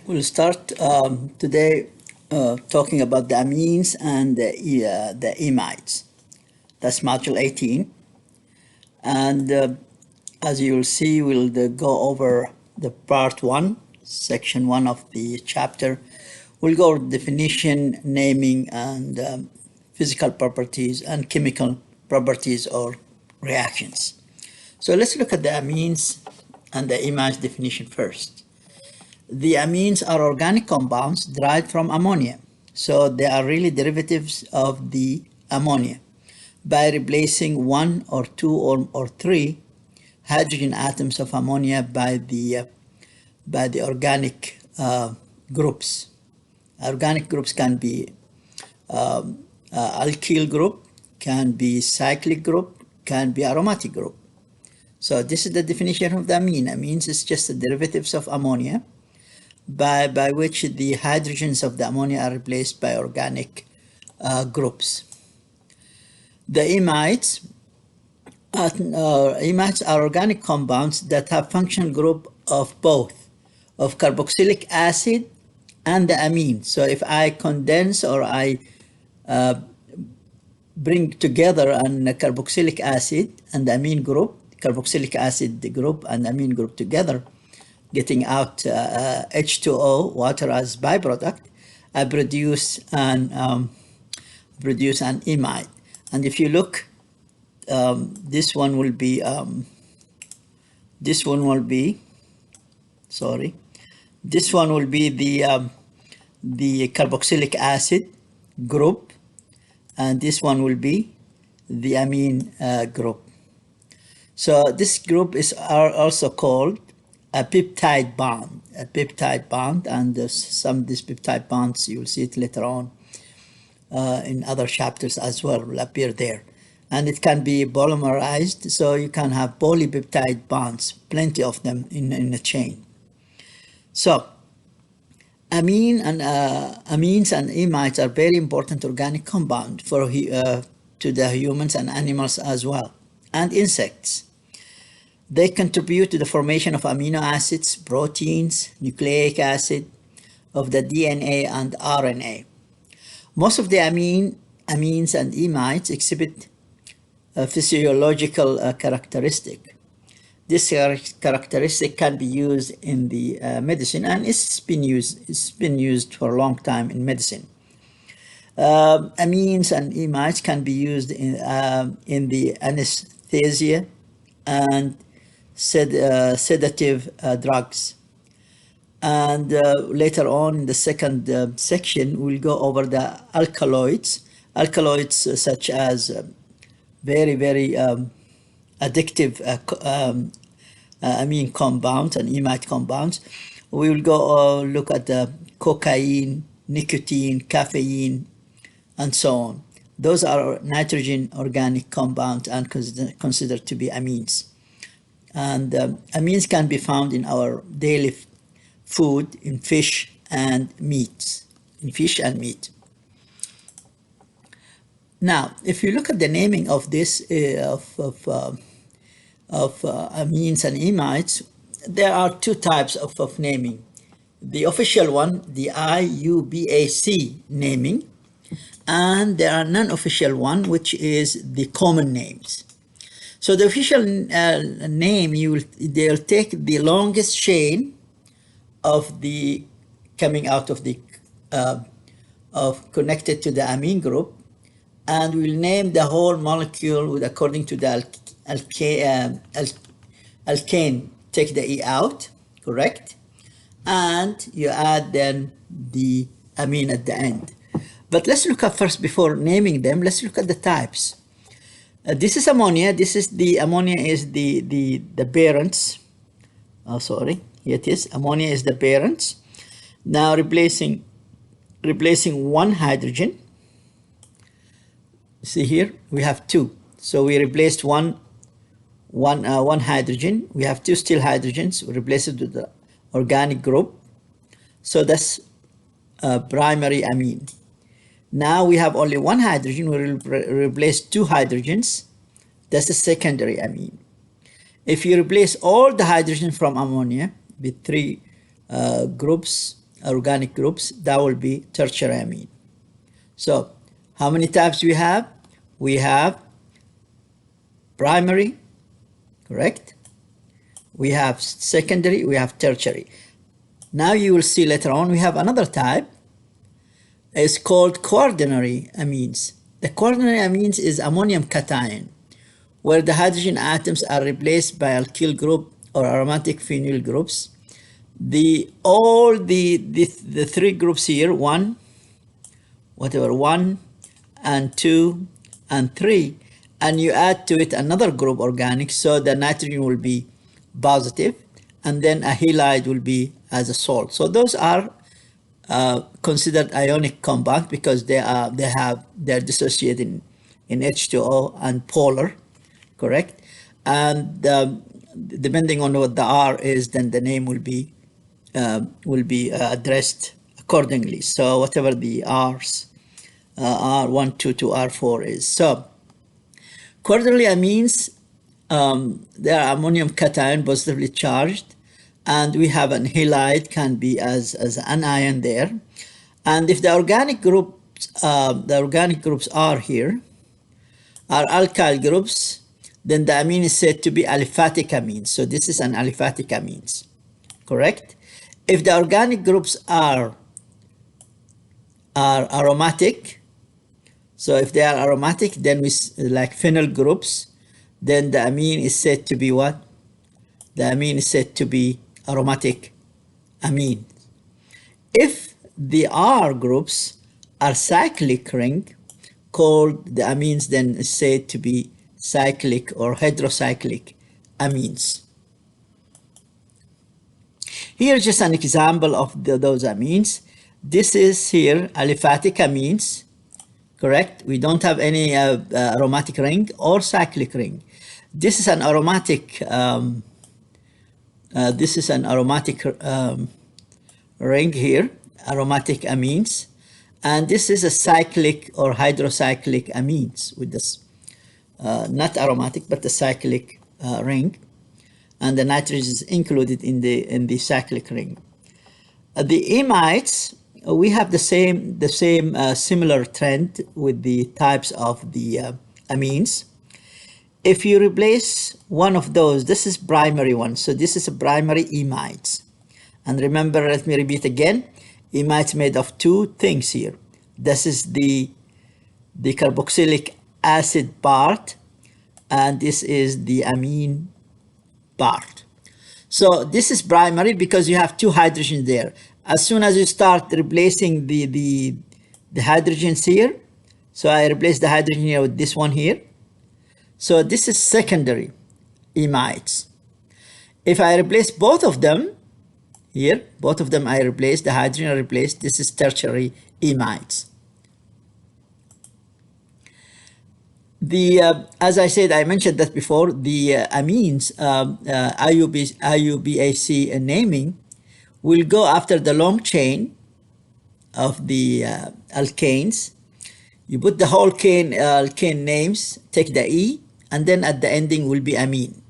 We'll start today talking about the amines and the amides. That's module 18. And as you'll see, we'll go over the part 1, section 1 of the chapter. We'll go over definition, naming, and physical properties and chemical properties or reactions. So let's look at the amines and the amides definition first. The amines are organic compounds derived from ammonia. So they are really derivatives of the ammonia by replacing one or two or three hydrogen atoms of ammonia by the organic groups. Organic groups can be alkyl group, can be cyclic group, can be aromatic group. So this is the definition of the amine. Amines is just the derivatives of ammonia by which the hydrogens of the ammonia are replaced by organic groups. The amides are organic compounds that have functional group of both, of carboxylic acid and the amine. So if I condense or I bring together an carboxylic acid and the amine group, carboxylic acid group and amine group together, getting out H2O, water as byproduct, I produce an amide. And if you look, this one will be the carboxylic acid group, and this one will be the amine group. So this group is also called a peptide bond, and some of these peptide bonds, you will see it later on in other chapters as well, will appear there. And it can be polymerized, so you can have polypeptide bonds, plenty of them in a chain. So amines and amides are very important organic compound to the humans and animals as well, and insects. They contribute to the formation of amino acids, proteins, nucleic acid, of the DNA and RNA. Most of the amines and amides exhibit a physiological characteristic. This characteristic can be used in the medicine, and it's been used for a long time in medicine. Amines and amides can be used in the anesthesia and sedative drugs. And later on in the second section, we'll go over the alkaloids such as very addictive amine compounds and amide compounds. We will go look at the cocaine, nicotine, caffeine, and so on. Those are nitrogen organic compounds and considered to be amines. And amines can be found in our daily food, in fish and meat. Now, if you look at the naming of this amines and amides, there are two types of naming. The official one, the IUPAC naming, and there are non-official one, which is the common names. So the official name, they'll take the longest chain of the coming out of the connected to the amine group, and we'll name the whole molecule according to the alkane. Take the E out, correct? And you add then the amine at the end. But let's look at first, before naming them, let's look at the types. This is ammonia. Ammonia is the parents. Oh, sorry. Here it is. Ammonia is the parents. Now replacing one hydrogen. See here, we have two. So we replaced one hydrogen. We have two still hydrogens. We replace it with the organic group. So that's primary amine. Now we have only one hydrogen. We replace two hydrogens. That's the secondary amine. If you replace all the hydrogen from ammonia with three groups organic groups, that will be tertiary amine. So how many types we have? We have primary, correct? We have secondary, we have tertiary. Now you will see later on we have another type. It's called coordinary amines. The coordinary amines is ammonium cation, where the hydrogen atoms are replaced by alkyl group or aromatic phenyl groups. All the three groups here, one and two and three, and you add to it another group organic, so the nitrogen will be positive, and then a halide will be as a salt. So those are considered ionic compound because they're dissociated in H2O and polar, correct? And depending on what the R is, then the name will be addressed accordingly. So whatever the R's, R1, 2 to R4 is. So coordinary amines, they are ammonium cation, positively charged, and we have an halide, can be as an ion there. And if the organic groups are here, are alkyl groups, then the amine is said to be aliphatic amines. So this is an aliphatic amines, correct? If the organic groups are aromatic, so if they are aromatic, then we like phenyl groups, then the amine is said to be what? The amine is said to be aromatic amine. If the R groups are cyclic ring, called the amines, then is said to be cyclic or heterocyclic amines. Here's just an example of those amines. This is here aliphatic amines, correct? We don't have any aromatic ring or cyclic ring. This is an aromatic ring here, aromatic amines, and this is a cyclic or hydrocyclic amines with this not aromatic but the cyclic ring, and the nitrogen is included in the cyclic ring. The amides, we have the same similar trend with the types of the amines. If you replace one of those, this is primary one, so this is a primary amides. And remember, let me repeat again, amides made of two things here. This is the carboxylic acid part, and this is the amine part. So this is primary because you have two hydrogens there. As soon as you start replacing the hydrogens here, so I replace the hydrogen here with this one here. So this is secondary amides. If I replace both of them here, both of them I replace, the hydrogen I replace, this is tertiary amides. As I said, I mentioned that before, the amines, IUPAC naming, will go after the long chain of the alkanes. You put the whole alkane names, take the E, and then at the ending will be amine.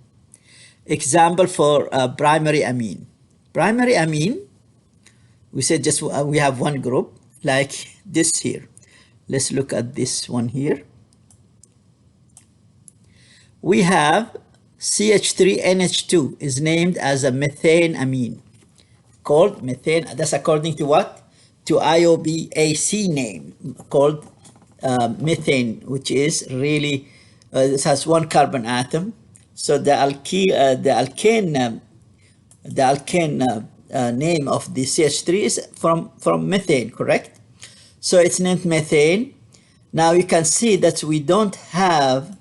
Example for primary amine. Primary amine, we said just we have one group like this here. Let's look at this one here. We have CH3NH2 is named as a methane amine, called methane. That's according to what? To IUPAC name, called methane, which is really this has one carbon atom. So the alkane name of the CH3 is from methane, correct? So it's named methane. Now you can see that we don't have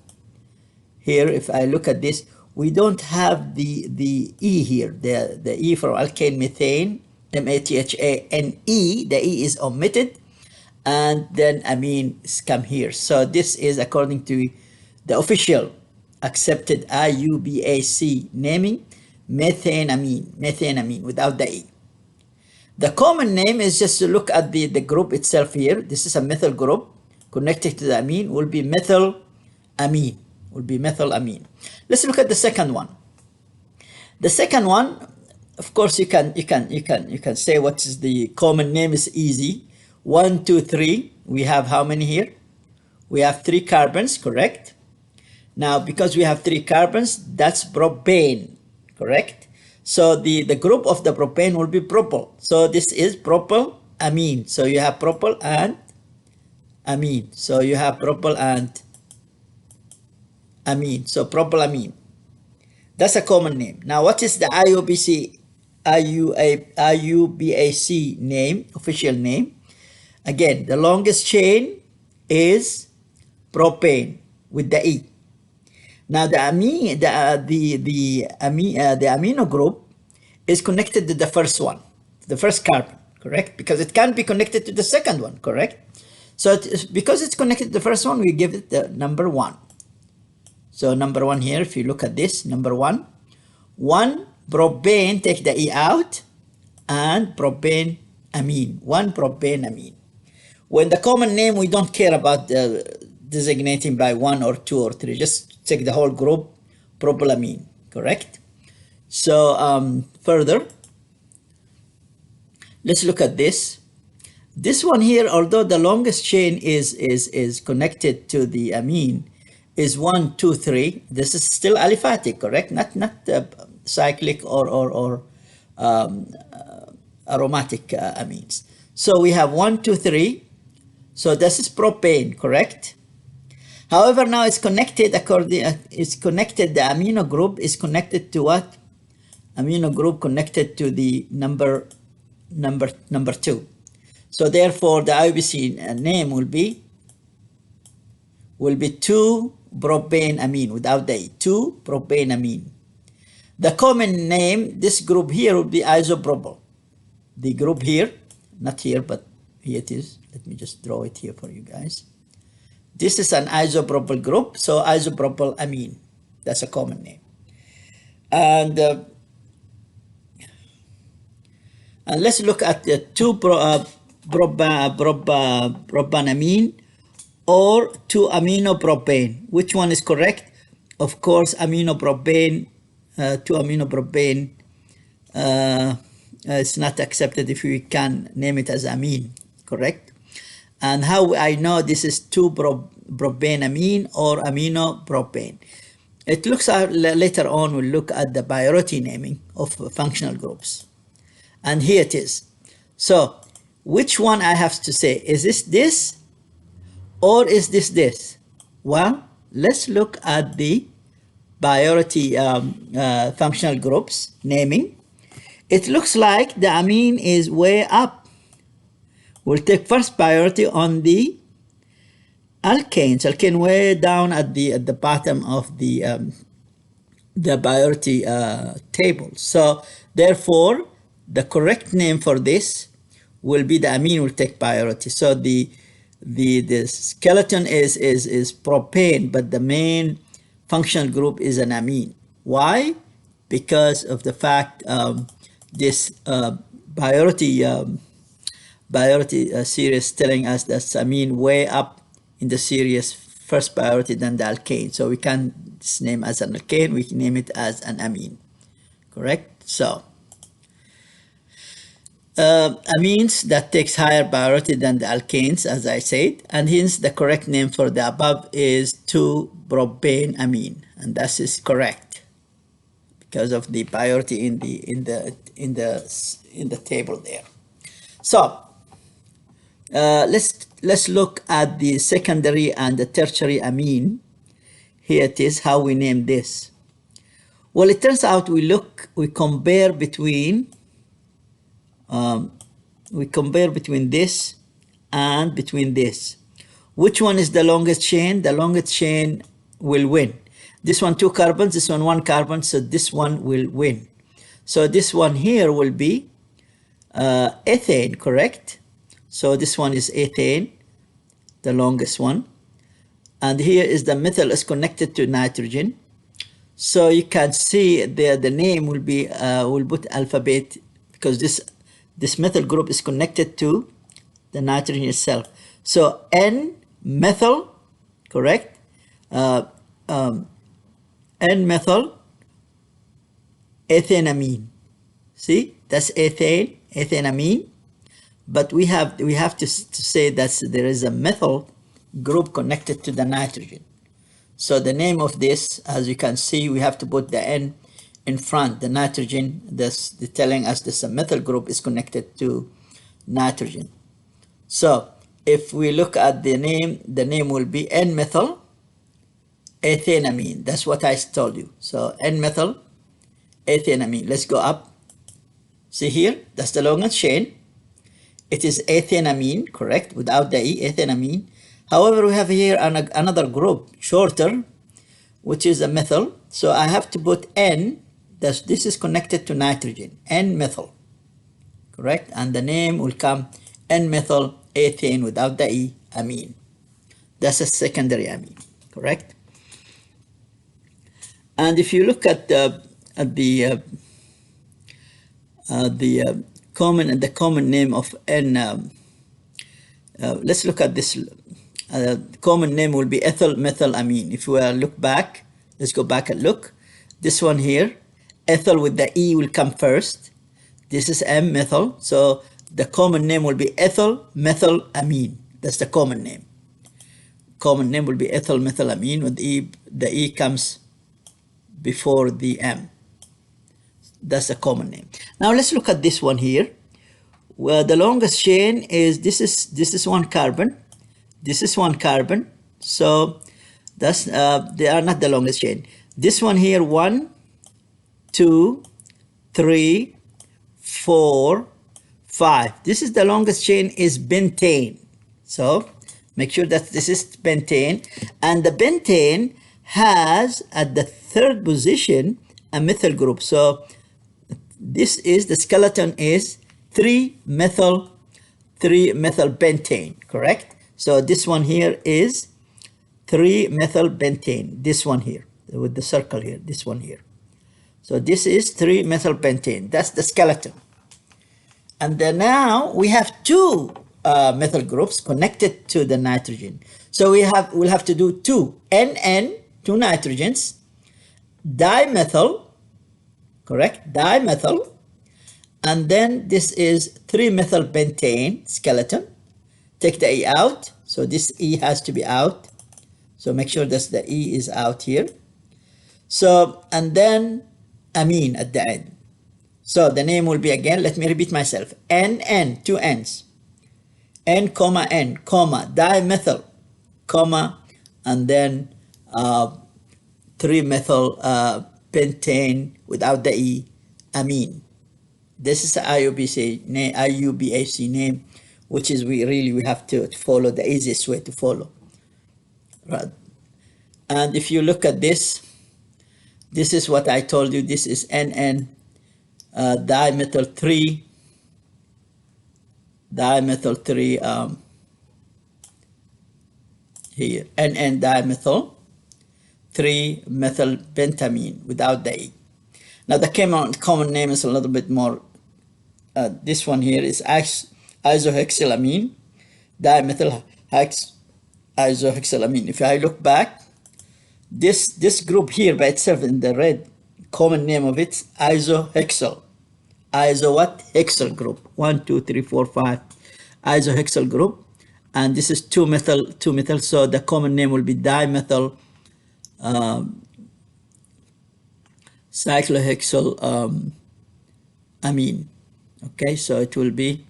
here, if I look at this, we don't have the E here, the E for alkane methane, M-A-T-H-A-N-E, the E is omitted, and then amines come here. So this is according to the official accepted IUPAC naming, methane amine without the E. The common name is just to look at the group itself here. This is a methyl group connected to the amine, will be methyl amine. Let's look at the second one. The second one, of course, you can say what is the common name is easy. 1, 2, 3. We have how many here? We have 3 carbons, correct? Now, because we have 3 carbons, that's propane, correct? So the group of the propane will be propyl. So this is propyl amine. So you have propyl and amine. So you have propyl and amine. So propylamine. That's a common name. Now, what is the IUPAC name, official name? Again, the longest chain is propane with the E. Now, the amino group is connected to the first one, the first carbon, correct? Because it can't be connected to the second one, correct? So because it's connected to the first one, we give it the number 1. So number 1 here, if you look at this, number 1, 1 propane, take the E out, and propane amine, 1 propane amine. When the common name, we don't care about designating by 1 or 2 or 3, just take the whole group, propylamine, correct? So further, let's look at this. This one here, although the longest chain is connected to the amine, is 1, 2, 3. This is still aliphatic, correct? Not cyclic or aromatic amines. So we have 1, 2, 3. So this is propane, correct? However, now it's connected it's connected. The amino group is connected to what? Amino group connected to the number 2. So therefore, the IUPAC name will be 2-propane amine without the E, 2-propane amine. The common name, this group here will be isopropyl. The group here, not here, but here it is. Let me just draw it here for you guys. This is an isopropyl group, so isopropyl amine. That's a common name. And let's look at the 2-propanamine or 2-aminopropane. Which one is correct? Of course, aminopropane, 2-aminopropane. It's not accepted if we can name it as amine, correct? And how I know this is 2-propanamine or aminopropane? It looks at, later on we'll look at the priority naming of functional groups. And here it is. So which one I have to say? Is this or is this? Well, let's look at the priority functional groups naming. It looks like the amine is way up. We'll take first priority on the alkanes. Alkane way down at the bottom of the priority table. So therefore, the correct name for this will be the amine will take priority. So the skeleton is propane, but the main functional group is an amine. Why? Because of the fact this priority series telling us that amine way up in the series first priority than the alkane. So we can't name as an alkane, we can name it as an amine, correct? So amines that takes higher priority than the alkanes, as I said, and hence the correct name for the above is 2-propane amine, and that is correct because of the priority in the table there. So let's look at the secondary and the tertiary amine. Here it is, how we name this. Well, it turns out we compare between this and between this. Which one is the longest chain? The longest chain will win. This one 2 carbons, this one 1 carbon, so this one will win. So this one here will be ethane, correct? So this one is ethane, the longest one. And here is the methyl is connected to nitrogen. So you can see the name will be, we'll put alphabet because this methyl group is connected to the nitrogen itself. So N-methyl, correct? N-methyl ethanamine. See, that's ethane, ethanamine. But we have to say that there is a methyl group connected to the nitrogen. So the name of this, as you can see, we have to put the N in front. The nitrogen, this telling us this methyl group is connected to nitrogen. So if we look at the name will be N-methyl ethanamine. That's what I told you. So N-methyl ethanamine. Let's go up. See here, that's the longest chain. It is ethanamine, correct, without the E, ethanamine. However, we have here another group, shorter, which is a methyl. So I have to put N, this is connected to nitrogen, N-methyl, correct? And the name will come N-methyl ethane without the E, amine. That's a secondary amine, correct? And if you look at the common name of N, let's look at this. Common name will be ethyl methylamine. If we look back, let's go back and look. This one here, ethyl with the E will come first. This is M-methyl. So the common name will be ethyl methylamine. That's the common name. Common name will be ethyl methylamine with E. The E comes before the M. That's the common name. Now let's look at this one here. Well, the longest chain is this is one carbon. This is one carbon. So that's they are not the longest chain. This one here, 1, 2, 3, 4, 5. This is the longest chain is pentane. So make sure that this is pentane. And the pentane has at the third position a methyl group. So this is the skeleton is 3-methyl pentane, correct? So this one here is 3-methyl pentane. This one here with the circle here, this one here. So this is 3-methyl pentane. That's the skeleton. And then now we have two methyl groups connected to the nitrogen. So we'll have to do two NN, two nitrogens, dimethyl, correct? Dimethyl. And then this is 3-methyl pentane skeleton. Take the E out. So this E has to be out. So make sure that the E is out here. So, and then amine at the end. So the name will be again, let me repeat myself. NN, two N's. N, N, dimethyl, and then 3-methyl pentane without the E, amine. This is the IUPAC name, which is we have to follow the easiest way to follow. Right. And if you look at this, this is what I told you. This is NN dimethyl 3 here, NN dimethyl 3-methyl pentamine without the E. Now the common name is a little bit more. This one here is isohexylamine, dimethyl isohexylamine. If I look back, this group here by itself in the red, common name of it, isohexyl. Hexyl group. 1, 2, 3, 4, 5. Isohexyl group. And this is 2-methyl. So the common name will be dimethyl cyclohexyl amine. Okay, so it will be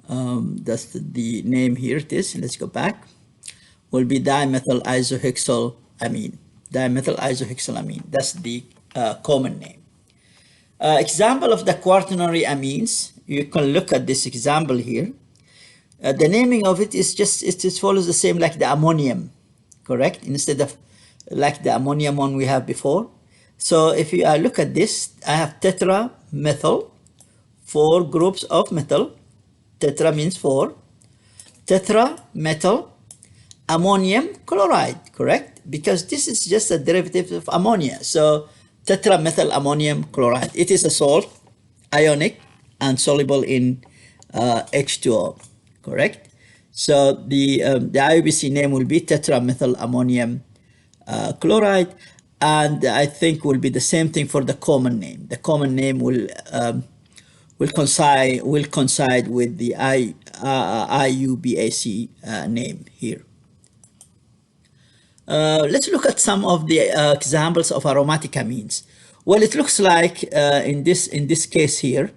that's the name here. It is. Let's go back. Will be dimethyl isohexyl amine. Dimethyl isohexyl amine. That's the common name. Example of the quaternary amines. You can look at this example here. The naming of it is it follows the same like the ammonium, correct? Instead of like the ammonium one we have before. So if you look at this, I have tetramethyl, 4 groups of methyl. Tetra means 4. Tetramethyl ammonium chloride, correct? Because this is just a derivative of ammonia. So tetramethyl ammonium chloride. It is a salt, ionic, and soluble in H2O, correct? So the IUPAC name will be tetramethyl ammonium chloride. and I think will be the same thing for the common name. The common name will coincide with the IUPAC name here. Let's look at some of the examples of aromatic amines. Well, it looks like in this case here,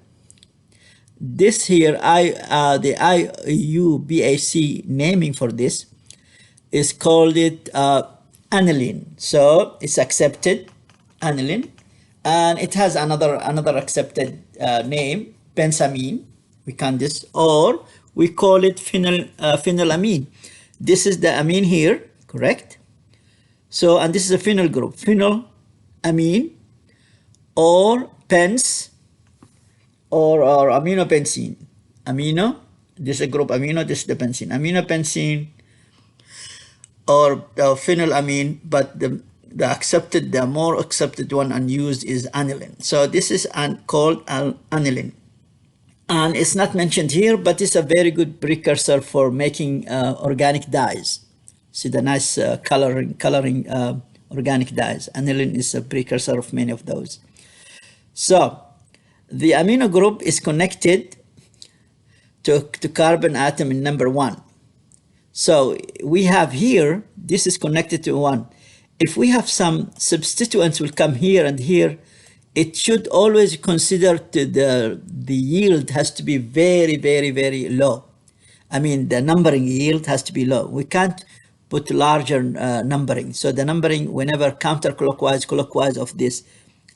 this here the IUPAC naming for this is called it aniline. So it's accepted, aniline, and it has another accepted name, pensamine. We can this, or we call it phenylamine. This is the amine here, correct? So, and this is a phenyl group, phenylamine, or pens, or aminopensine. Amino, this is a group amino, this is the benzene. Aminopensine or phenylamine, but the more accepted one and used is aniline. So this is called aniline. And it's not mentioned here, but it's a very good precursor for making organic dyes. See the nice coloring organic dyes. Aniline is a precursor of many of those. So the amino group is connected to carbon atom in number 1. So we have here, this is connected to 1. If we have some substituents will come here and here, it should always consider the yield has to be very, very, very low. I mean, the numbering yield has to be low. We can't put larger numbering. So the numbering, whenever counterclockwise, clockwise of this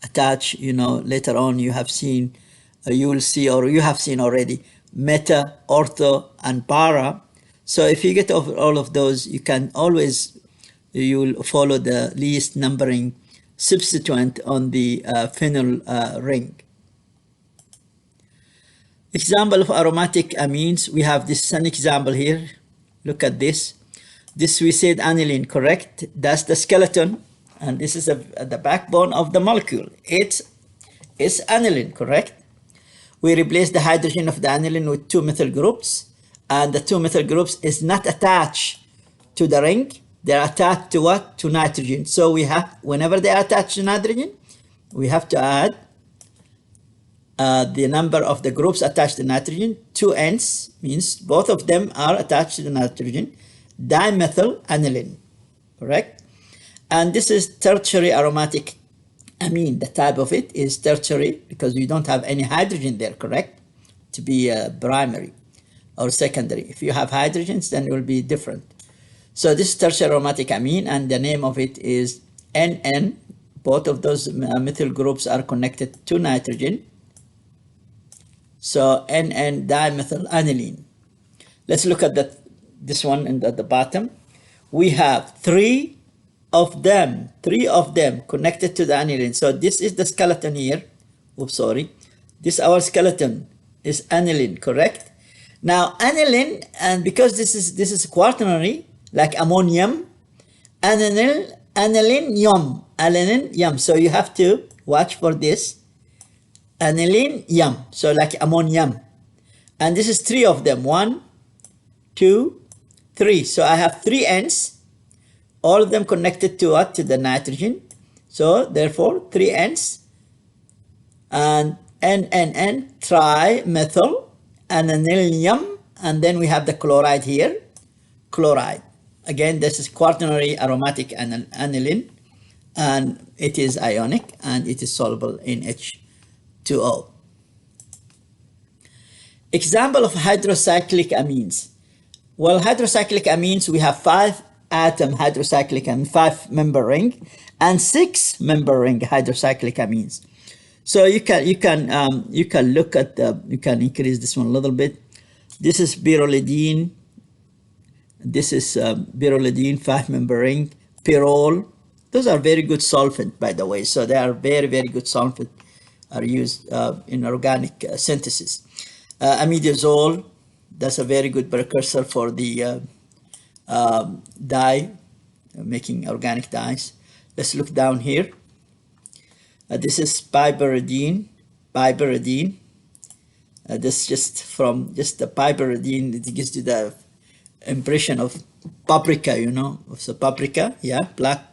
attach, you know, later on you have seen, you will see, or you have seen already, meta, ortho, and para. So if you get all of those, you can always, you will follow the least numbering substituent on the phenyl ring. Example of aromatic amines, we have this an example here. Look at this. This we said aniline, correct? That's the skeleton, and this is the backbone of the molecule. It's aniline, correct? We replace the hydrogen of the aniline with 2 methyl groups, and the 2 methyl groups is not attached to the ring. They're attached to what? To nitrogen. So we have, whenever they are attached to nitrogen, we have to add the number of the groups attached to nitrogen. 2 N's means both of them are attached to the nitrogen. Dimethyl aniline, correct? And this is tertiary aromatic amine. The type of it is tertiary because we don't have any hydrogen there, correct? To be primary or secondary. If you have hydrogens, then it will be different. So this is tertiary aromatic amine, and the name of it is NN. Both of those methyl groups are connected to nitrogen. So NN dimethyl aniline. Let's look at this one at the bottom. We have 3 of them connected to the aniline. So this is the skeleton here. Oops, sorry. This our skeleton is aniline, correct? Now aniline, and because this is quaternary, like ammonium, aniline, yum. So you have to watch for this. Aniline, yum. So like ammonium. And this is 3 of them. 1, 2, 3. So I have 3 N's, all of them connected to what? To the nitrogen. So therefore 3 N's, and N, trimethyl anilinium, and then we have the chloride here, chloride. Again, this is quaternary aromatic aniline, and it is ionic, and it is soluble in H2O. Example of hydrocyclic amines. Well, hydrocyclic amines, we have 5-atom hydrocyclic amine, 5-member ring, and 6-member ring hydrocyclic amines. So you can look at you can increase this one a little bit. This is pyrrolidine. This is pyrrolidine, 5-member ring, pyrrole. Those are very good solvent, by the way. So they are very, very good solvent, are used in organic synthesis. Imidazole, that's a very good precursor for the dye, making organic dyes. Let's look down here. This is piperidine. This just from the piperidine, it gives you the impression of paprika, you know, of the paprika, yeah, black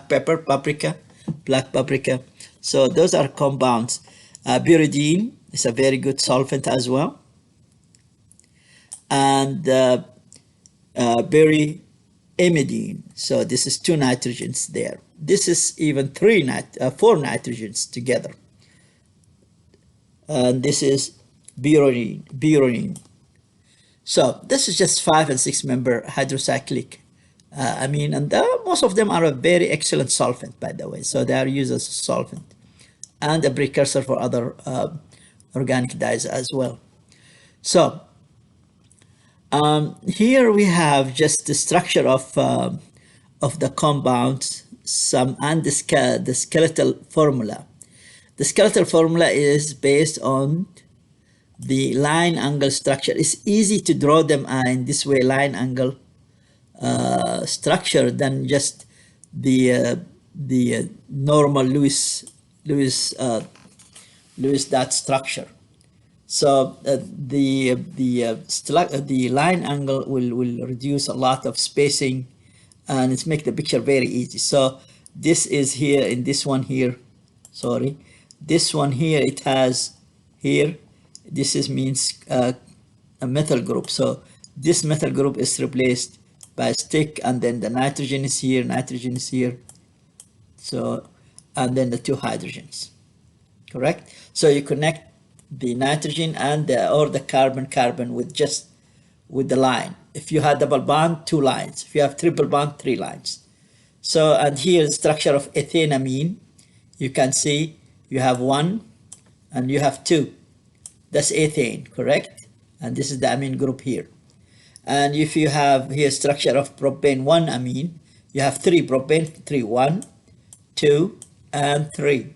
pepper, paprika. black paprika. So those are compounds. Pyridine is a very good solvent as well. And Amidine. So this is 2 nitrogens there. This is even 4 nitrogens together. And this is Pyridine. So this is just 5 and 6 member hydrocyclic amine, and most of them are a very excellent solvent, by the way. So they are used as a solvent and a precursor for other organic dyes as well. So here we have just the structure of the compounds, and the skeletal formula. The skeletal formula is based on the line angle structure. It's easy to draw them in this way, line angle structure, than just the normal Lewis dot structure. So the line angle will reduce a lot of spacing, and it's make the picture very easy. So this is here in this one here. Sorry, this one here, it has here. This means a methyl group. So this methyl group is replaced by a stick, and then the nitrogen is here, nitrogen is here. So, and then the 2 hydrogens, correct? So you connect the nitrogen and or the carbon with the line. If you have double bond, 2 lines. If you have triple bond, 3 lines. So, and here the structure of ethanamine, you can see you have 1 and you have 2. That's ethane, correct? And this is the amine group here. And if you have here structure of propane 1 amine, you have 3 propane, 3, 1, 2, and 3.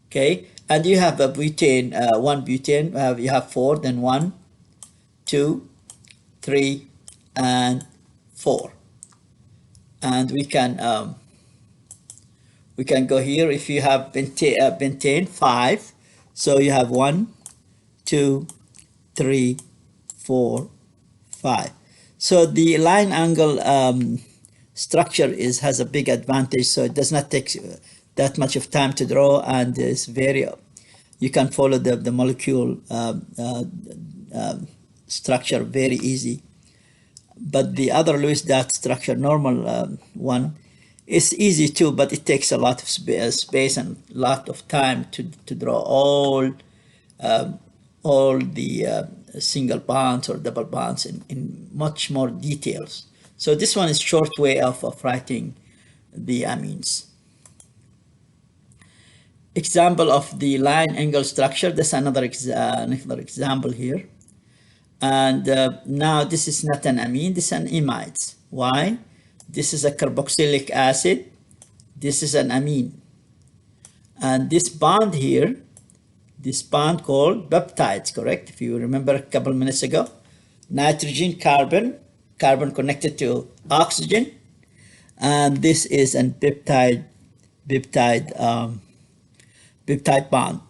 Okay, and you have a butane, 1 butane, you have 4, then 1, 2, 3, and 4. And we can go here. If you have pentane 5, so you have 1, 2, 3, 4, 5. So the line angle structure has a big advantage. So it does not take that much of time to draw, and it's very, you can follow the molecule structure very easy. But the other Lewis dot structure, normal one, is easy too, but it takes a lot of space and a lot of time to draw all the single bonds or double bonds in much more details. So this one is short way of writing the amines. Example of the line angle structure. That's another example here. And now this is not an amine, this is an amide. Why? This is a carboxylic acid. This is an amine. And this bond here, this bond called peptides, correct? If you remember a couple minutes ago, nitrogen, carbon connected to oxygen, and this is a peptide bond.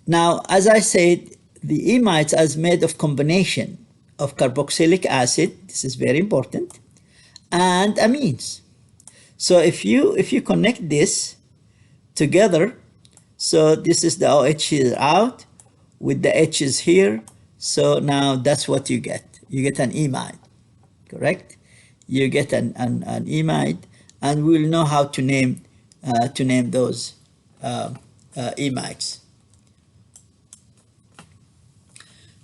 Now, as I said, the amides are made of combination of carboxylic acid, this is very important, and amines. So if you connect this together, so this is the OH here out with the H's here. So now that's what you get. You get an amide, correct? You get an amide, and we'll know how to name those amides.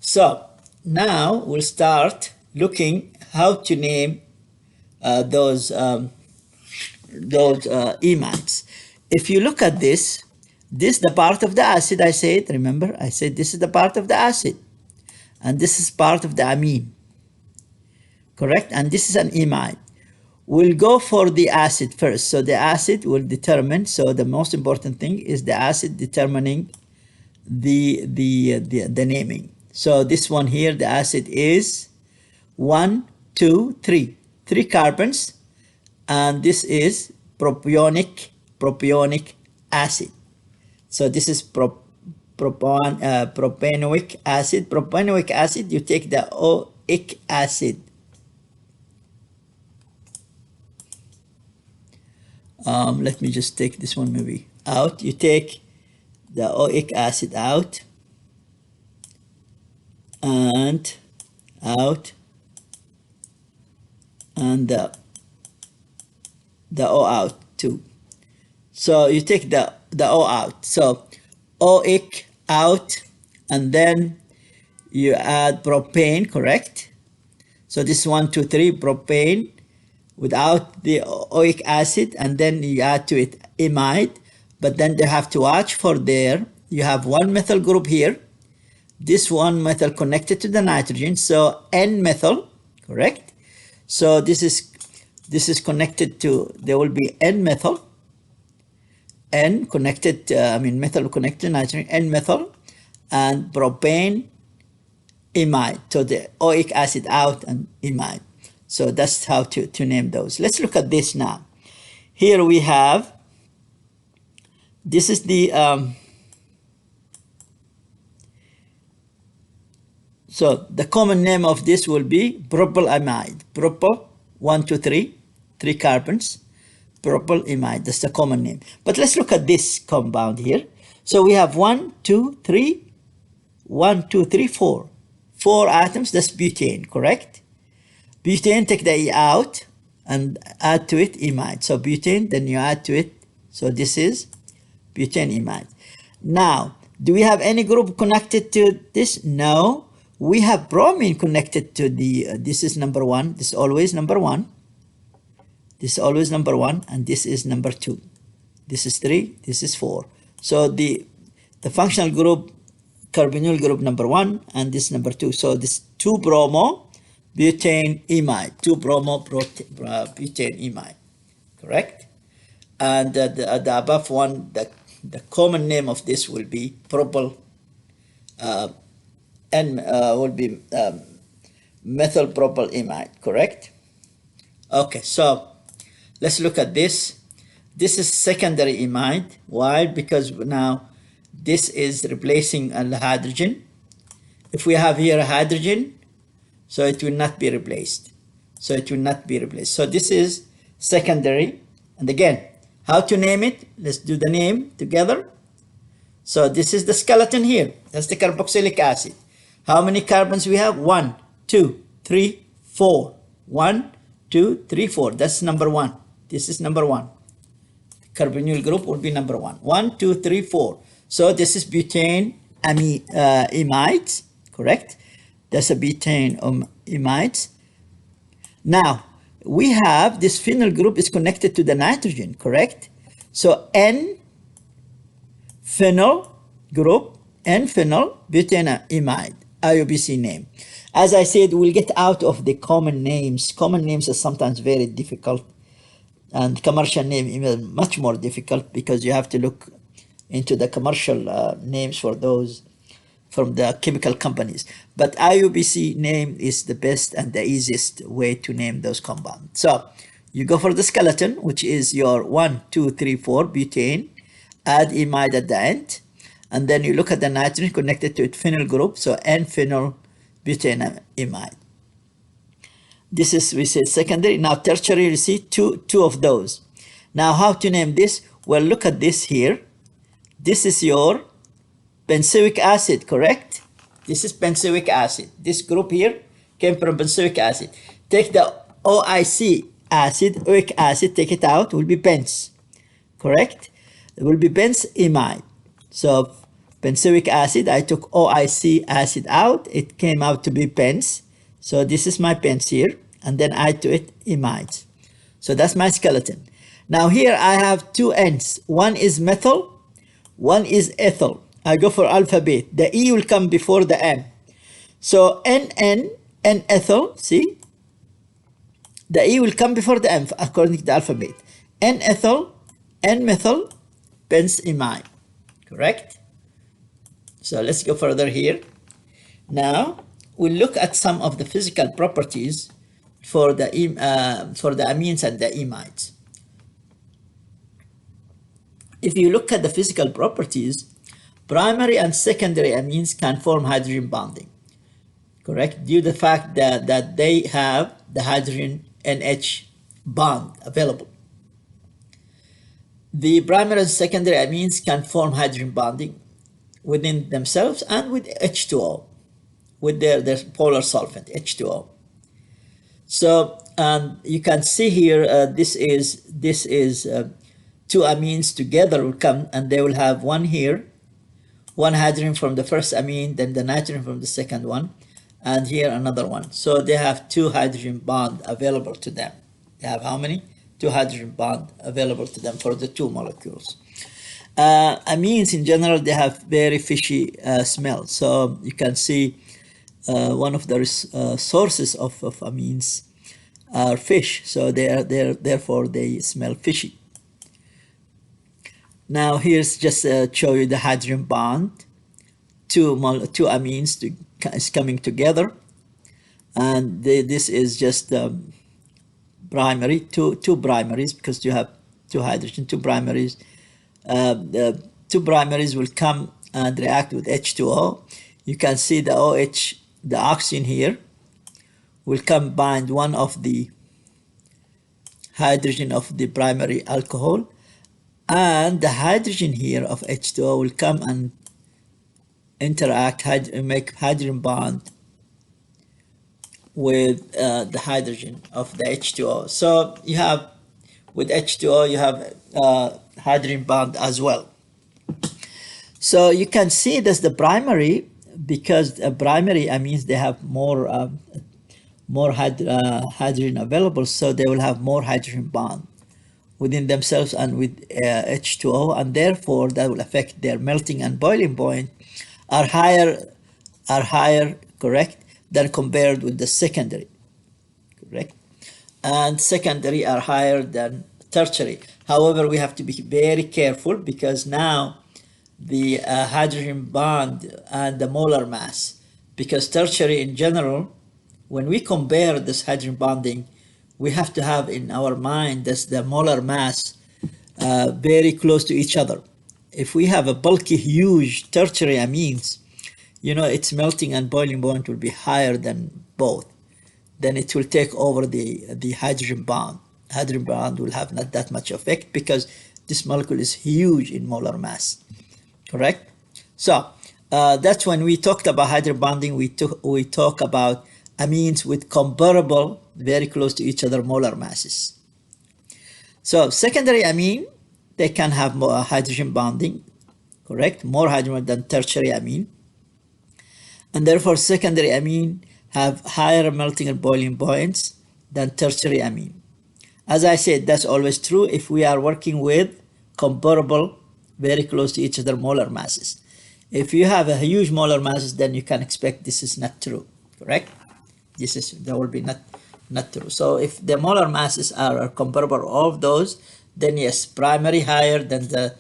So now we'll start looking how to name those amides. If you look at this is the part of the acid. I said, remember, I said this is the part of the acid, and this is part of the amine, correct? And this is an amide. We'll go for the acid first. So the acid will determine. So the most important thing is the acid determining the naming. So this one here, the acid is 1, 2, 3, 3 carbons, and this is propionic acid. So this is propanoic acid. Propanoic acid, you take the oic acid. let me just take this one maybe out. You take the oic acid out and out, and the O out too. So you take the O out. So oic out, and then you add propane, correct? So this is 1, 2, 3 propane without the oic acid, and then you add to it amide. But then they have to watch for there. You have one methyl group here. This one methyl connected to the nitrogen, so N-methyl, correct? So this is connected to, there will be N-methyl, N connected, methyl connected to nitrogen, N-methyl, and propane, amide. So the oic acid out and amide. So that's how to name those. Let's look at this now. Here we have, this is the, so the common name of this will be propylamide. Propyl, 1, 2, 3, 3 carbons. Propylamide, that's the common name. But let's look at this compound here. So we have 1, 2, 3, 1, 2, 3, 4. 4 atoms, that's butane, correct? Butane, take the E out and add to it amide. So butane, then you add to it. So this is butane amide. Now, do we have any group connected to this? No. We have bromine connected to the, this is number 1. This is always number 1. This is always number 1, and this is number 2. This is 3, this is 4. So the functional group, carbonyl group number 1, and this number 2. So this 2-bromo butane amide, 2-bromo butane amide, correct? And the above one, the common name of this will be propyl, will be methyl propyl amide, correct? Okay, so let's look at this. This is secondary amide. Why? Because now this is replacing a hydrogen. If we have here a hydrogen, so it will not be replaced. So it will not be replaced. So this is secondary. And again, how to name it? Let's do the name together. So this is the skeleton here. That's the carboxylic acid. How many carbons we have? 1, 2, 3, 4. 1, 2, 3, 4. That's number 1. This is number 1. Carbonyl group will be number 1. 1, 2, 3, 4. So this is butane amides, correct? That's a butane amides. Now, we have this phenyl group is connected to the nitrogen, correct? So N-phenyl group, N-phenyl butane amide, IUPAC name. As I said, we'll get out of the common names. Common names are sometimes very difficult, and commercial name is much more difficult because you have to look into the commercial names for those from the chemical companies. But IUPAC name is the best and the easiest way to name those compounds. So you go for the skeleton, which is your 1, 2, 3, 4 butane, add amide at the end, and then you look at the nitrogen connected to its phenyl group, so N-phenyl butane amide. This is, we said, secondary. Now tertiary, you see two of those. Now how to name this? Well, look at this here. This is your benzoic acid, correct? This is benzoic acid. This group here came from benzoic acid. Take the OIC acid, oic acid, take it out, will be bens, correct? It will be bens amide. So benzoic acid, I took OIC acid out, it came out to be bens. So this is my bens here, and then add to it amides. So that's my skeleton. Now here I have two N's. One is methyl, one is ethyl. I go for alphabet. The E will come before the N. So N-ethyl, see? The E will come before the M according to the alphabet. N-ethyl, N-methyl, benzimide, correct? So let's go further here. Now we'll look at some of the physical properties for the amines and the amides. If you look at the physical properties, primary and secondary amines can form hydrogen bonding, correct? Due to the fact that they have the hydrogen NH bond available. The primary and secondary amines can form hydrogen bonding within themselves and with H2O, with their polar solvent, H2O. So you can see here, this is two amines together will come, and they will have one here, one hydrogen from the first amine, then the nitrogen from the second one, and here another one. So they have two hydrogen bond available to them. They have how many? Two hydrogen bond available to them for the two molecules. Amines in general, they have very fishy smell. So you can see one of the sources of amines are fish. So therefore they smell fishy. Now here's just show you the hydrogen bond. Two amines is coming together, and this is just primary, two primaries, because you have two hydrogen, two primaries. The two primaries will come and react with H2O. You can see the OH, the oxygen here, will come bind one of the hydrogen of the primary alcohol, and the hydrogen here of H2O will come and interact, make hydrogen bond with the hydrogen of the H2O. So you have, with H2O, you have hydrogen bond as well. So you can see this the primary, because primary amines, they have more hydrogen available, so they will have more hydrogen bond within themselves and with H2O, and therefore that will affect their melting and boiling point are higher, correct, than compared with the secondary, correct, and secondary are higher than tertiary. However, we have to be very careful, because now the hydrogen bond and the molar mass, because tertiary in general, when we compare this hydrogen bonding, we have to have in our mind this the molar mass very close to each other. If we have a bulky, huge tertiary amines, you know, its melting and boiling point will be higher than both. Then it will take over the hydrogen bond. Hydrogen bond will have not that much effect, because this molecule is huge in molar mass, correct? So that's when we talked about hydrogen bonding, we talk about amines with comparable, very close to each other molar masses. So secondary amine, they can have more hydrogen bonding, correct? More hydrogen than tertiary amine. And therefore secondary amine have higher melting and boiling points than tertiary amine. As I said, that's always true if we are working with comparable, very close to each other molar masses. If you have a huge molar masses, then you can expect this is not true, correct? That will be not true. So if the molar masses are comparable of those, then yes, primary higher than the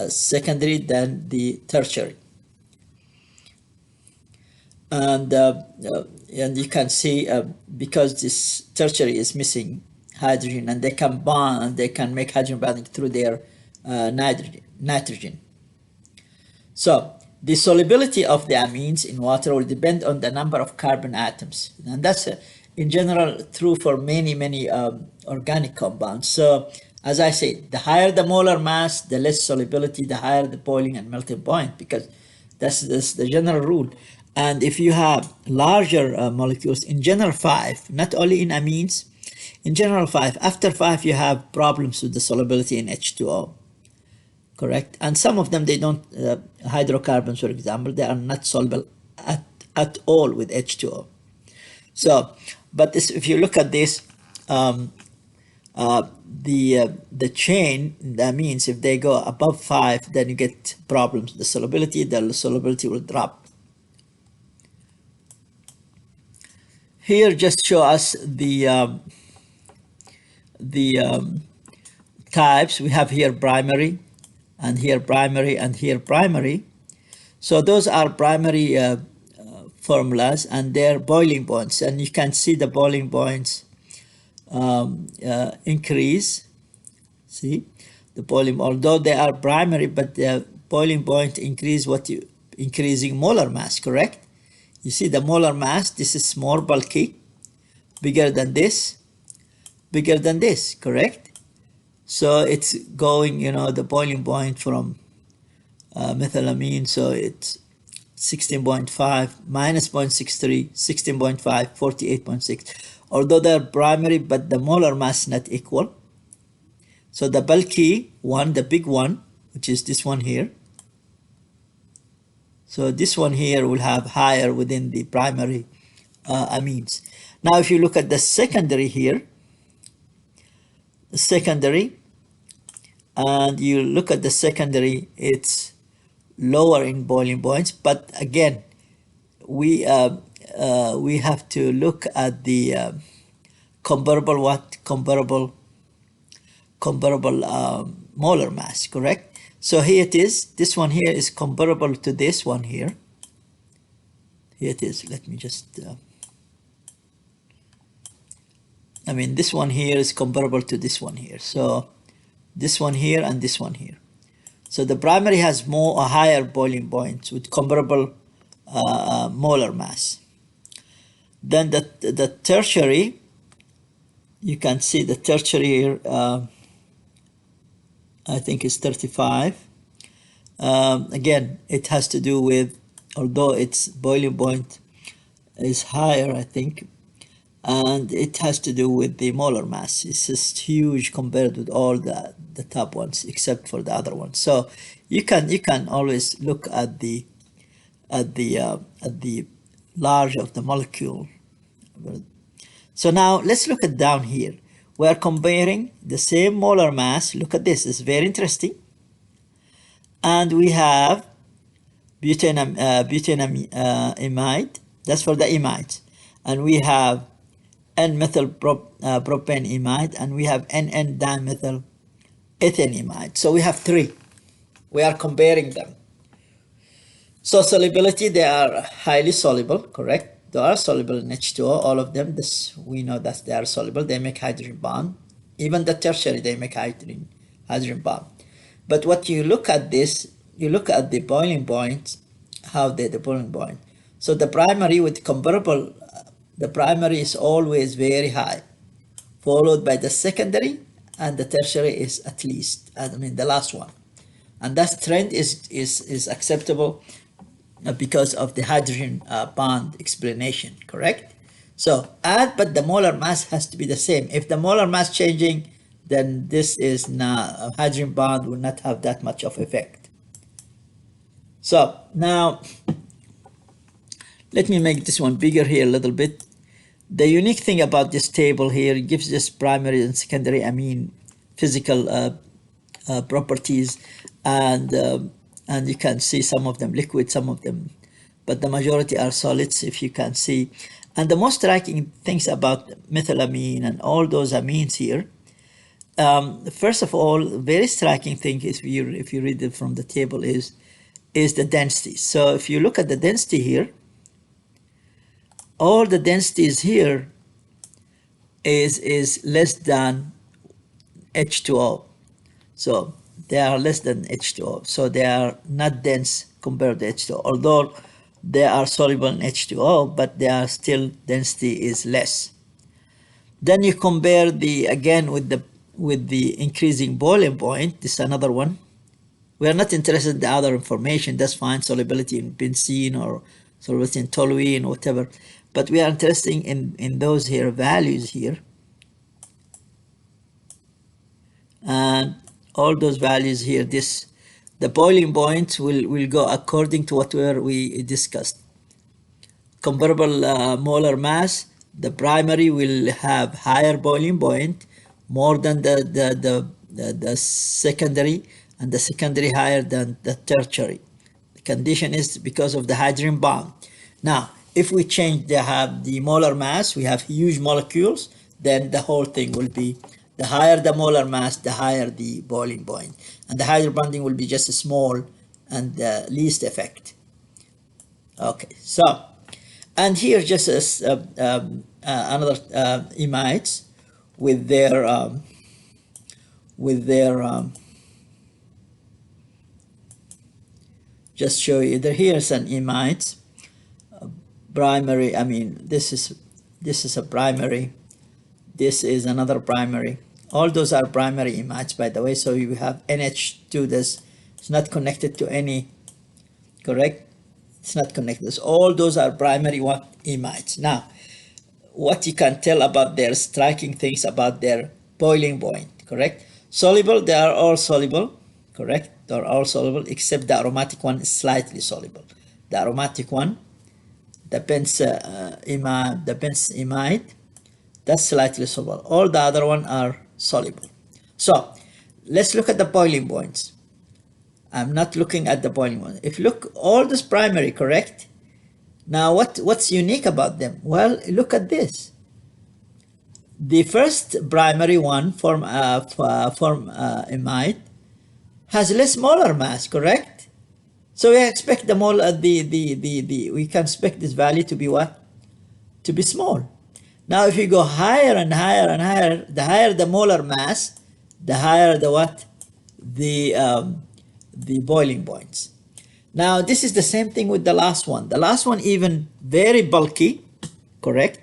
secondary than the tertiary. And you can see because this tertiary is missing hydrogen, and they can bond, and they can make hydrogen bonding through their nitrogen. So the solubility of the amines in water will depend on the number of carbon atoms, and that's in general true for many organic compounds. So as I said, the higher the molar mass, the less solubility, the higher the boiling and melting point, because that's the general rule. And if you have larger molecules, in general 5, not only in amines, in general 5, after 5 you have problems with the solubility in H2O, correct? And some of them, they don't, hydrocarbons, for example, they are not soluble at all with H2O. So, but if you look at this, the chain, that means if they go above 5, then you get problems. The solubility will drop. Here just show us the types. We have here primary, and here primary, and here primary. So those are primary formulas and their boiling points, and you can see the boiling points increase. See the boiling, although they are primary, but the boiling point increase increasing molar mass, correct? You see the molar mass, this is more bulky, bigger than this, correct? So it's going, you know, the boiling point from methylamine, so it's 16.5 minus 0.63, 16.5, 48.6. Although they're primary, but the molar mass is not equal. So the bulky one, the big one, which is this one here. So this one here will have higher within the primary amines. Now, if you look at the secondary here, the secondary, and you look at the secondary, it's lower in boiling points, but again, we have to look at the comparable molar mass, correct? So here it is. This one here is comparable to this one here. Here it is. Let me just. I mean, this one here is comparable to this one here. So this one here and this one here. So the primary has a higher boiling points with comparable molar mass. Then the tertiary, you can see the tertiary here, I think is 35. Again, it has to do with, although its boiling point is higher, I think, and it has to do with the molar mass. It's just huge compared with all the top ones, except for the other ones. So you can always look at the large of the molecule. So now let's look at down here. We are comparing the same molar mass. Look at this. It's very interesting. And we have butane-amide. That's for the imides. And we have N-methyl propane imide, and we have N-dimethyl ethane imide. So we have three. We are comparing them. So solubility, they are highly soluble, correct? They are soluble in H2O, all of them. This, we know that they are soluble. They make hydrogen bond. Even the tertiary, they make hydrogen bond. But what you look at this, you look at the boiling point, how the boiling point. So the primary with comparable, the primary is always very high, followed by the secondary, and the tertiary is at least, I mean, the last one. And that trend is acceptable because of the hydrogen bond explanation, correct? So but the molar mass has to be the same. If the molar mass changing, then this is not, hydrogen bond will not have that much of effect. So now let me make this one bigger here a little bit. The unique thing about this table here, it gives us primary and secondary amine physical properties, and you can see some of them liquid, some of them, but the majority are solids, if you can see. And the most striking things about methylamine and all those amines here, first of all, very striking thing is, if you read it from the table, is the density. So if you look at the density here, all the densities here is less than H2O. So they are less than H2O. So they are not dense compared to H2O. Although they are soluble in H2O, but they are still, density is less. Then you compare again with the increasing boiling point. This is another one. We are not interested in the other information. That's fine, solubility in benzene or solubility in toluene, whatever. But we are interested in those here values here. And all those values here, the boiling points will go according to whatever we discussed. Comparable molar mass, the primary will have higher boiling point, more than the secondary, and the secondary higher than the tertiary. The condition is because of the hydrogen bond. Now, if we change the molar mass, we have huge molecules, then the whole thing will be, the higher the molar mass, the higher the boiling point. And the hydrogen bonding will be just small and the least effect. Okay, so, and here just as another imides with their just show you that here's an imides primary. I mean, this is a primary, this is another primary, All those are primary amides, by the way. So you have NH2, this it's not connected to any, correct? It's not connected. So all those are primary what amides. Now, what you can tell about their striking things about their boiling point, correct? Soluble, they are all soluble, correct? They're all soluble except the aromatic one is slightly soluble. The aromatic one, the amide, that's slightly soluble. All the other one are soluble. So let's look at the boiling points. I'm not looking at the boiling point. If you look, all this primary, correct? Now what's unique about them? Well, look at this. The first primary one form amide has less molar mass, correct? So we expect the molar we can expect this value to be what? To be small. Now if you go higher and higher and higher, the higher the molar mass, the higher the what? The boiling points. Now this is the same thing with the last one. The last one even very bulky, correct?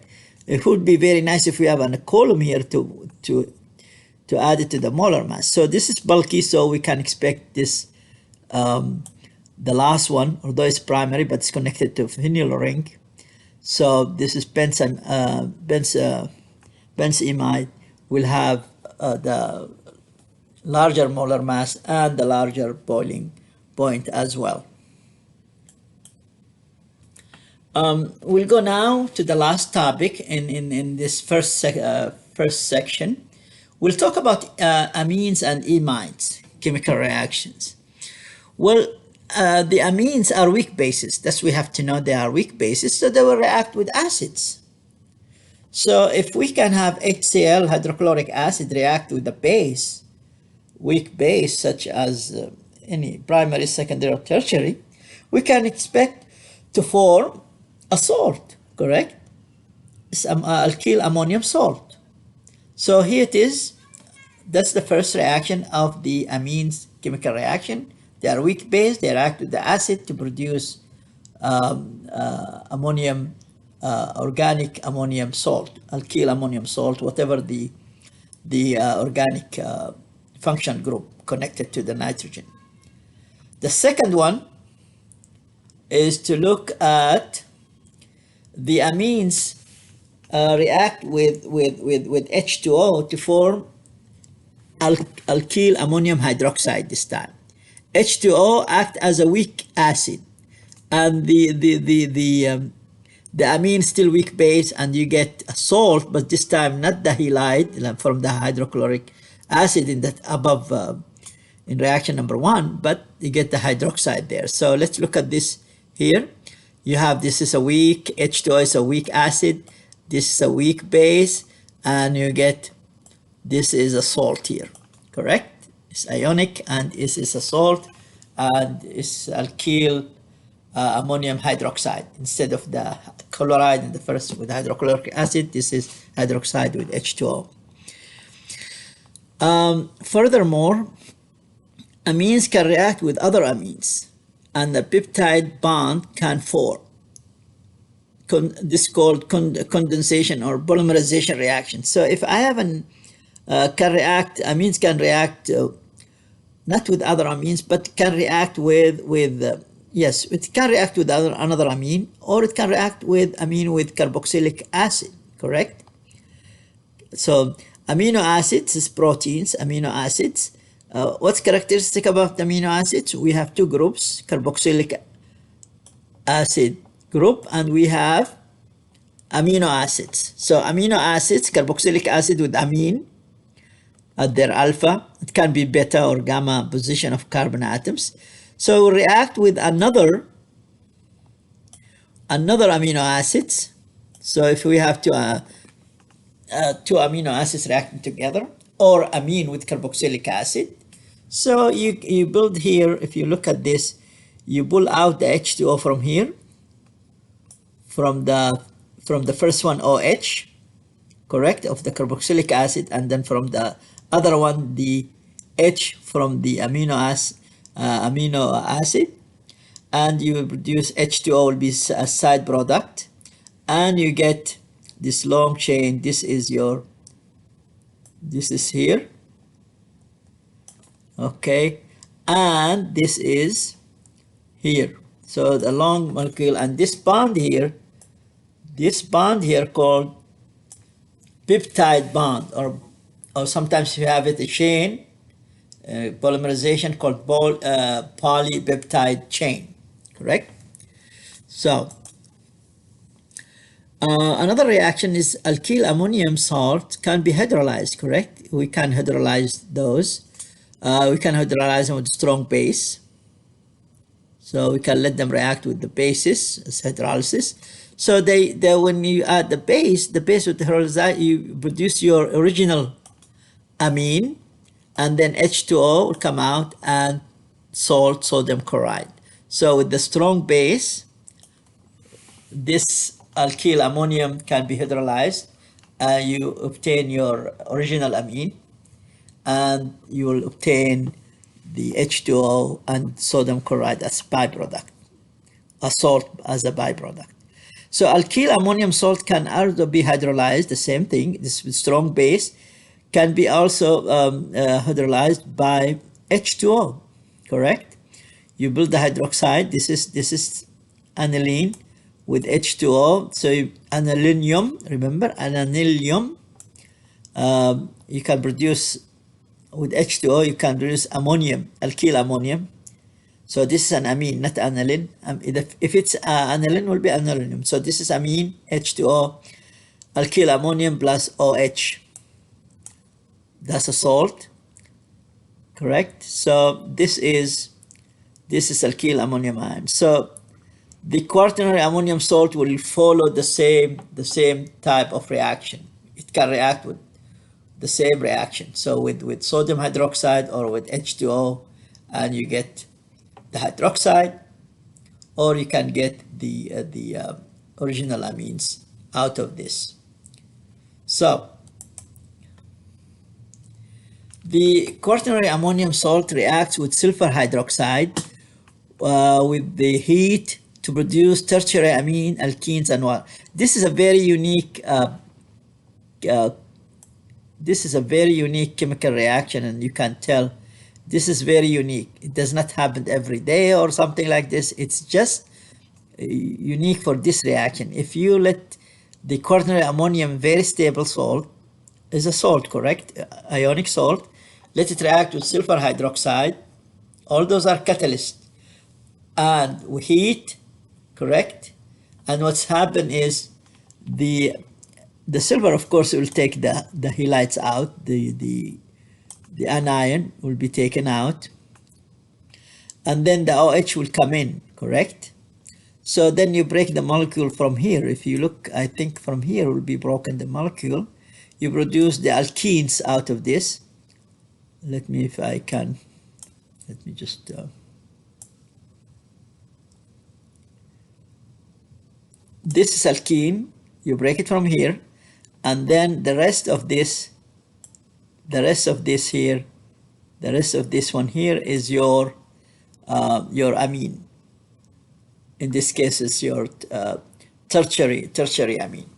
It would be very nice if we have a column here to add it to the molar mass. So this is bulky, so we can expect this the last one, although it's primary, but it's connected to phenyl ring. So this is benzamide will have the larger molar mass and the larger boiling point as well. We'll go now to the last topic in this first section. We'll talk about amines and amides, chemical reactions. Well, the amines are weak bases. That's we have to know they are weak bases, so they will react with acids. So if we can have HCl, hydrochloric acid, react with a base, weak base, such as any primary, secondary, or tertiary, we can expect to form a salt, correct? It's alkyl ammonium salt. So here it is. That's the first reaction of the amines chemical reaction. They are weak base. They react with the acid to produce ammonium, organic ammonium salt, alkyl ammonium salt, whatever the organic function group connected to the nitrogen. The second one is to look at the amines react with H2O to form alkyl ammonium hydroxide this time. H2O act as a weak acid, and the amine still weak base, and you get a salt, but this time not the halide from the hydrochloric acid in that above in reaction number 1, but you get the hydroxide there. So let's look at this here. You have this is a weak H2O is a weak acid, this is a weak base, and you get this is a salt here, correct? It's ionic, and this is a salt, and it's alkyl ammonium hydroxide instead of the chloride in the first with hydrochloric acid. This is hydroxide with H2O. Furthermore, amines can react with other amines, and the peptide bond can form. This is called condensation or polymerization reaction. So if I have amines can react not with other amines, but can react yes, it can react with another amine, or it can react with amine with carboxylic acid, correct? So amino acids is proteins, amino acids. What's characteristic about amino acids? We have two groups, carboxylic acid group, and we have amino acids. So amino acids, carboxylic acid with amine at their alpha. It can be beta or gamma position of carbon atoms. So we react with another amino acids. So if we have two amino acids reacting together, or amine with carboxylic acid, so you build here. If you look at this, you pull out the H2O from here, from the first one OH, correct, of the carboxylic acid, and then from the other one the H from the amino acid, and you produce H2O will be a side product, and you get this long chain. This is your This is here, okay, and this is here. So the long molecule, and this bond here called peptide bond, or sometimes you have it a chain polymerization called polypeptide chain, correct? So another reaction is alkyl ammonium salt can be hydrolyzed, correct? We can hydrolyze those. We can hydrolyze them with strong base. So we can let them react with the bases as hydrolysis. So they when you add the base with the hydrolyze, you produce your original amine, and then H2O will come out and salt, sodium chloride. So with the strong base, this alkyl ammonium can be hydrolyzed, and you obtain your original amine, and you will obtain the H2O and sodium chloride as byproduct, a salt as a byproduct. So alkyl ammonium salt can also be hydrolyzed, the same thing, this strong base can be also hydrolyzed by H2O, correct? You build the hydroxide, this is aniline with H2O, so anilinium, remember, anilinium, you can produce with H2O, you can produce ammonium, alkyl ammonium. So this is an amine, not aniline. If it's aniline, will be anilinium. So this is amine, H2O, alkyl ammonium plus OH. That's a salt, correct? So this is alkyl ammonium ion. So the quaternary ammonium salt will follow the same type of reaction. It can react with the same reaction. So with sodium hydroxide or with H2O, and you get the hydroxide, or you can get the original amines out of this. So the quaternary ammonium salt reacts with sulfur hydroxide with the heat to produce tertiary amine, alkenes, and water. This is a very unique chemical reaction, and you can tell this is very unique. It does not happen every day or something like this. It's just unique for this reaction. If you let the quaternary ammonium, very stable salt, is a salt, correct? Ionic salt. Let it react with sulfur hydroxide. All those are catalysts. And we heat, correct? And what's happened is the silver, of course, will take the halides out. The anion will be taken out. And then the OH will come in, correct? So then you break the molecule from here. If you look, I think from here will be broken the molecule. You produce the alkenes out of this. Let me, if I can, let me just, this is alkene, you break it from here, and then the rest of this here, the rest of this one here is your amine. In this case, it's your tertiary amine.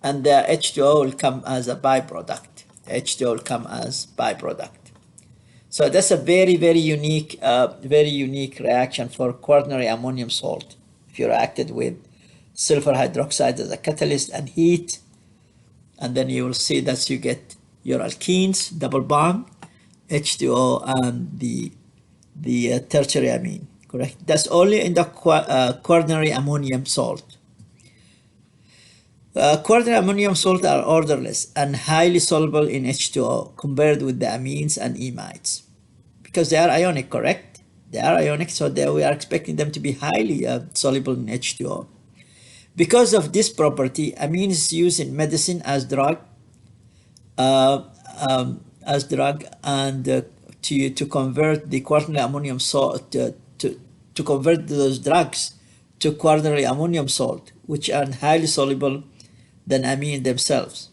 And the H2O will come as a byproduct. The H2O will come as byproduct. So that's a very, very unique reaction for quaternary ammonium salt. If you reacted with sulfur hydroxide as a catalyst and heat, and then you will see that you get your alkenes, double bond, H2O, and the tertiary amine, correct? That's only in the quaternary ammonium salt. Quaternary ammonium salt are odorless and highly soluble in H2O compared with the amines and amides, because they are ionic, correct? They are ionic, so we are expecting them to be highly soluble in H2O. Because of this property, amine is used in medicine as drug, and to convert the quaternary ammonium salt to convert those drugs to quaternary ammonium salt, which are highly soluble than amine themselves.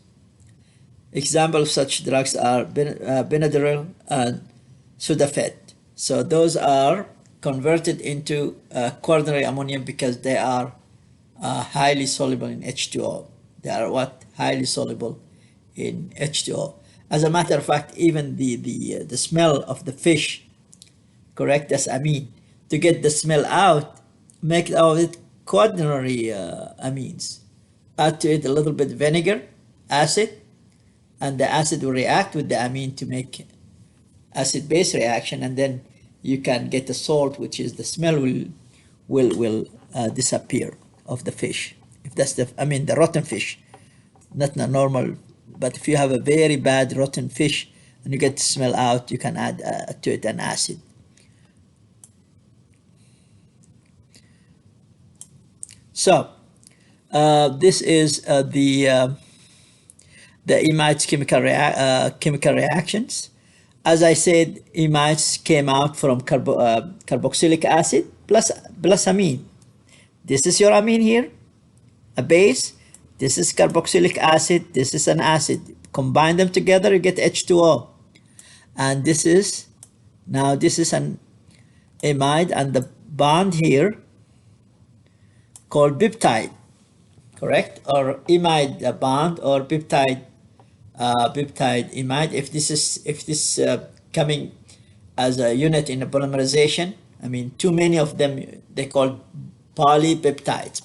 Examples of such drugs are Benadryl and Sudafed. So those are converted into quaternary ammonium because they are highly soluble in H2O. They are highly soluble in H2O. As a matter of fact, even the smell of the fish, correct, as amine. To get the smell out, make out of it quaternary amines. Add to it a little bit vinegar, acid, and the acid will react with the amine to make acid-base reaction, and then you can get the salt, which is the smell will disappear of the fish. If that's the rotten fish, not the normal. But if you have a very bad rotten fish and you get the smell out, you can add to it an acid. So this is the amides chemical reactions. As I said, amides came out from carboxylic acid plus amine. This is your amine here, a base. This is carboxylic acid. This is an acid. Combine them together, you get H2O. And this is an amide, and the bond here called peptide, correct? Or imide bond, or peptide imide. If this coming as a unit in a polymerization, I mean too many of them, they call polypeptides.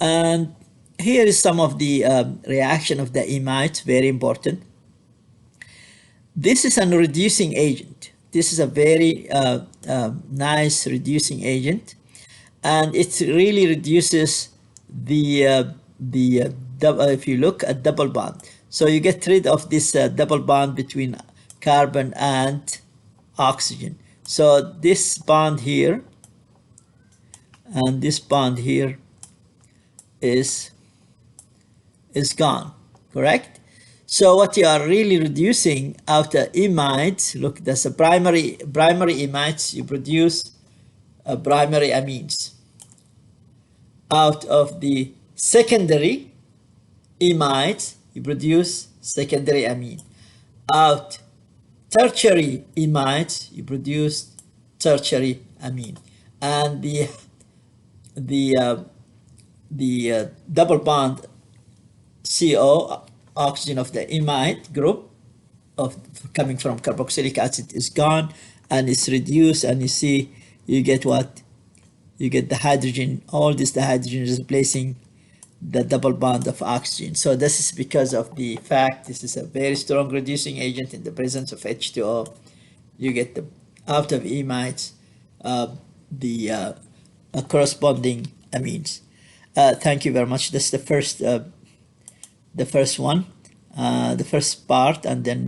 And here is some of the reaction of the imides, very important. This is a reducing agent. This is a very nice reducing agent, and it really reduces the if you look at double bond. So you get rid of this double bond between carbon and oxygen. So this bond here and this bond here is gone, correct? So what you are really reducing out of imides, look, that's a primary imides, you produce primary amines. Out of the secondary imides, you produce secondary amine. Out tertiary imides, you produce tertiary amine. And the double bond CO, oxygen of the imide group of coming from carboxylic acid is gone, and it's reduced, and you see you get what? You get the hydrogen. All this, the hydrogen is replacing the double bond of oxygen. So this is because of the fact this is a very strong reducing agent in the presence of H2O. You get the out of imides the corresponding amines. Thank you very much. This is the first one, the first part, and then